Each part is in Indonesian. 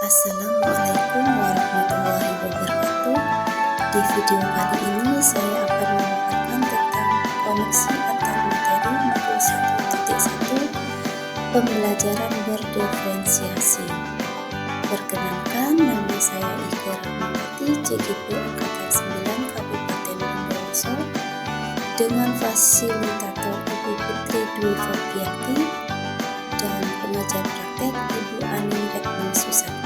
Assalamualaikum warahmatullahi wabarakatuh. Di video kali ini saya akan memaparkan tentang koneksi antar materi modul 1.1 pembelajaran berdiferensiasi. Perkenalkan, nama saya Ika Rahmawati, CGP Angkatan 9 Kabupaten Bondowoso, dengan fasilitator Ibu Putri Dwi Febrianti dan pengajar praktek Ibu Ani Retno Susakti.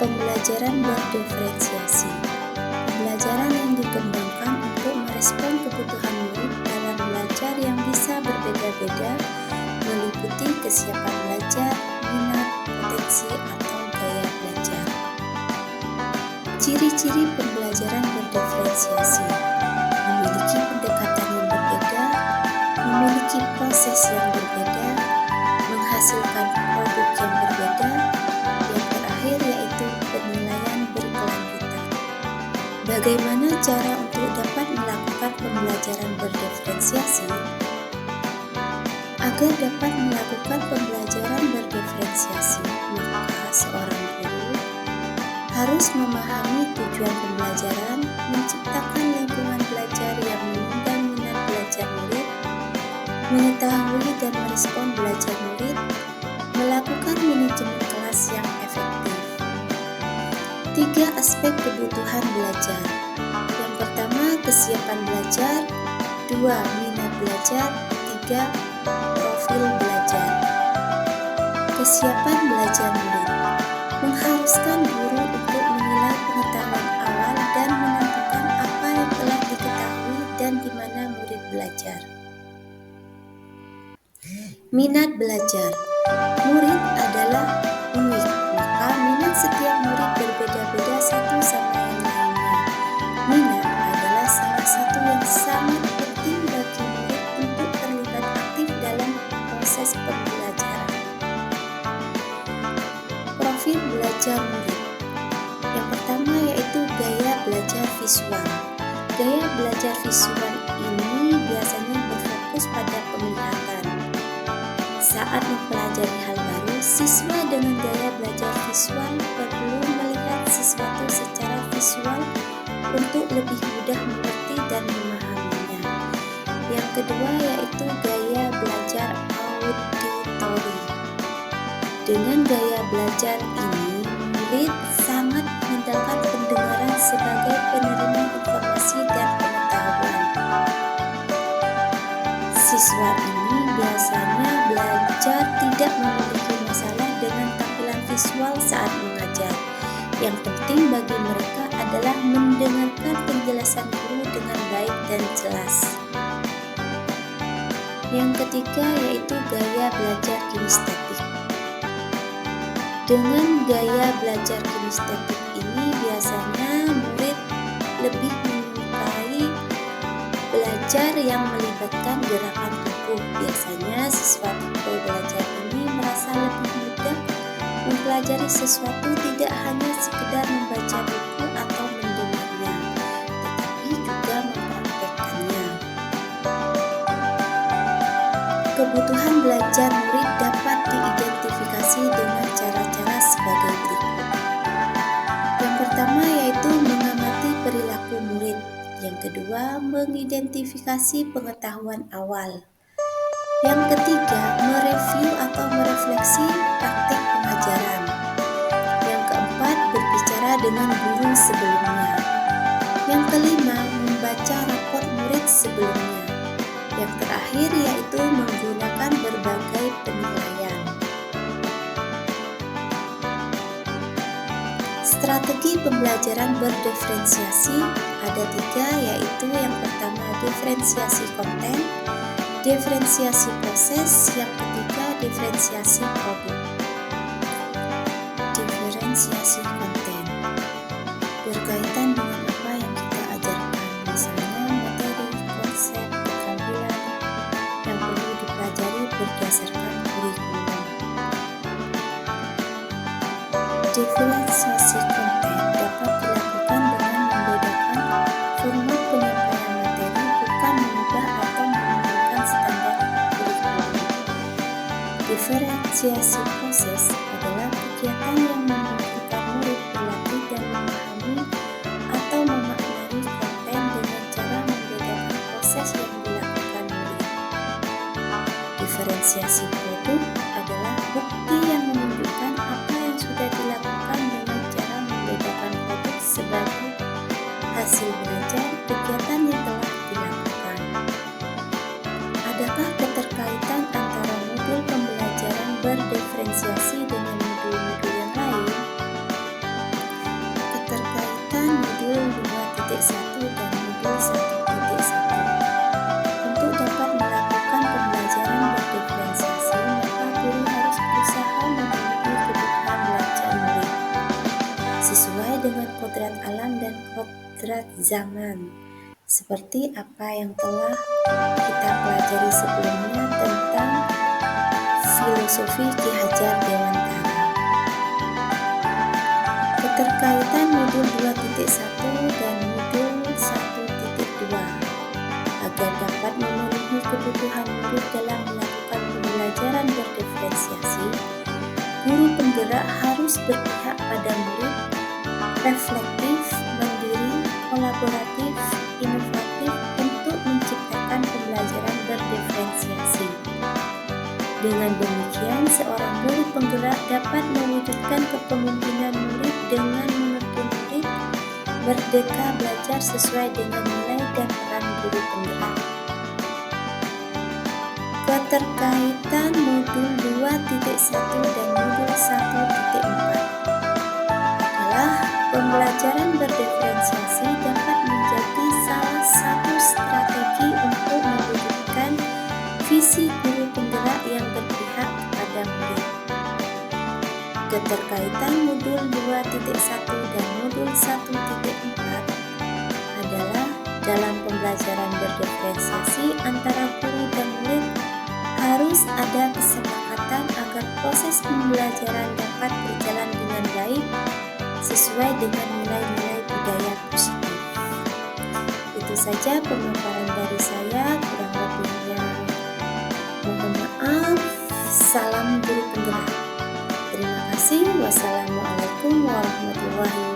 Pembelajaran berdiferensiasi, pembelajaran yang dikembangkan untuk merespon kebutuhan murid dalam belajar yang bisa berbeda-beda, meliputi kesiapan belajar, minat, potensi, atau gaya belajar. Ciri-ciri pembelajaran berdiferensiasi: memiliki pendekatan yang berbeda, memiliki proses yang berbeda, menghasilkan produk yang berbeda, yang terakhir yaitu penilaian berkelanjutan. Bagaimana cara untuk dapat melakukan pembelajaran berdiferensiasi? Agar dapat melakukan pembelajaran berdiferensiasi, maka seorang guru harus memahami tujuan pembelajaran, menciptakan lingkungan belajar yang mengundang minat belajar murid, mengetahui dan merespon belajar murid, melakukan manajemen kelas yang efektif. 3 aspek kebutuhan belajar. Yang pertama, kesiapan belajar. 2, minat belajar. 3, profil belajar. Kesiapan belajar murid mengharuskan guru untuk menilai pengetahuan awal dan menentukan apa yang telah diketahui dan di mana murid belajar. Minat belajar. Murid adalah unik, maka minat setiap murid berbeda-beda satu sama yang lainnya. Minat adalah salah satu yang sangat penting bagi murid untuk terlibat aktif dalam proses pembelajaran. Profil belajar murid. Yang pertama yaitu gaya belajar visual. Gaya belajar visual ini biasanya berfokus pada penglihatan. Saat mempelajari hal baru, siswa dengan gaya belajar visual perlu melihat sesuatu secara visual untuk lebih mudah mengerti dan memahaminya. Yang kedua yaitu gaya belajar auditori. Dengan gaya belajar ini, murid sangat mengandalkan pendengaran sebagai penerima informasi dan pengetahuan. Siswa ini biasanya belajar tidak memiliki masalah dengan tampilan visual saat mengajar. Yang penting bagi mereka adalah mendengarkan penjelasan guru dengan baik dan jelas. Yang ketiga yaitu gaya belajar kinestetik. Dengan gaya belajar kinestetik ini biasanya murid lebih menyukai belajar yang melibatkan gerakan tubuh. Biasanya siswa tipe belajar ini merasa lebih mudah mempelajari sesuatu, tidak hanya sekedar membaca buku atau mendengarnya, tetapi juga mempraktekkannya. Kebutuhan belajar murid dapat diidentifikasi dengan cara-cara sebagai berikut. Yang pertama yaitu mengamati perilaku murid. Yang kedua, mengidentifikasi pengetahuan awal. Yang ketiga, mereview atau merefleksi praktik pengajaran. Yang keempat, berbicara dengan guru sebelumnya. Yang kelima, membaca rapor murid sebelumnya. Yang terakhir yaitu menggunakan berbagai penilaian. Strategi pembelajaran berdiferensiasi ada 3, yaitu yang pertama diferensiasi konten, diferensiasi proses, yang ketiga diferensiasi produk. Diferensiasi konten berkaitan dengan apa yang kita ajarkan, misalnya materi, konsep, keterampilan yang perlu dipelajari berdasarkan kurikulum. Diferensiasi konten dapat dilakukan dengan membedakan format penyampaian materi, bukan mengubah atau menggunakan standar kurikulum. Diferensiasi proses adalah kegiatan yang memungkinkan murid berlatih dan memahami atau memaknai konten dengan cara membedakan proses yang dilakukan murid. Diferensiasi produk adalah bukti yang menunjukkan apa yang sudah dilakukan dengan cara membedakan produk sebagai hasil belajar kegiatan yang telah dilakukan. Adakah keterkaitan antara modul pembelajaran berdiferensiasi dengan modul-modul yang lain? Keterkaitan modul 2.1 dan modul 1.1. Untuk dapat melakukan pembelajaran berdiferensiasi, maka guru harus berusaha memenuhi kebutuhan belajar murid sesuai dengan kodrat alam dan kodrat zaman, seperti apa yang telah kita pelajari sebelumnya tentang filosofi Ki Hajar Dewantara. Keterkaitan modul 2.1 dan modul 1.2. Agar dapat memenuhi kebutuhan murid dalam melakukan pembelajaran berdiferensiasi, guru penggerak harus berpihak pada murid, reflektif, mandiri, kolaboratif, inovatif untuk menciptakan pembelajaran berdiferensiasi. Dengan demikian, seorang guru penggerak dapat mewujudkan kepemimpinan murid dengan menuntun murid merdeka belajar sesuai dengan nilai dan peran guru penggerak. Keterkaitan modul 2.1 dan modul 1.4 adalah pembelajaran berdiferensiasi dapat menjadi salah satu strategi untuk mewujudkan visi guru penggerak yang berpihak kepada murid. Keterkaitan modul 2.1 dan modul 1.4 adalah dalam pembelajaran berdiferensiasi antara guru dan murid harus ada kesepakatan agar proses pembelajaran dapat berjalan dengan baik sesuai dengan nilai-nilai budaya positif. Itu saja pemaparan dari saya, kurang lebihnya mohon maaf. Salam guru penggerak. Terima kasih. Wassalamualaikum warahmatullahi wabarakatuh.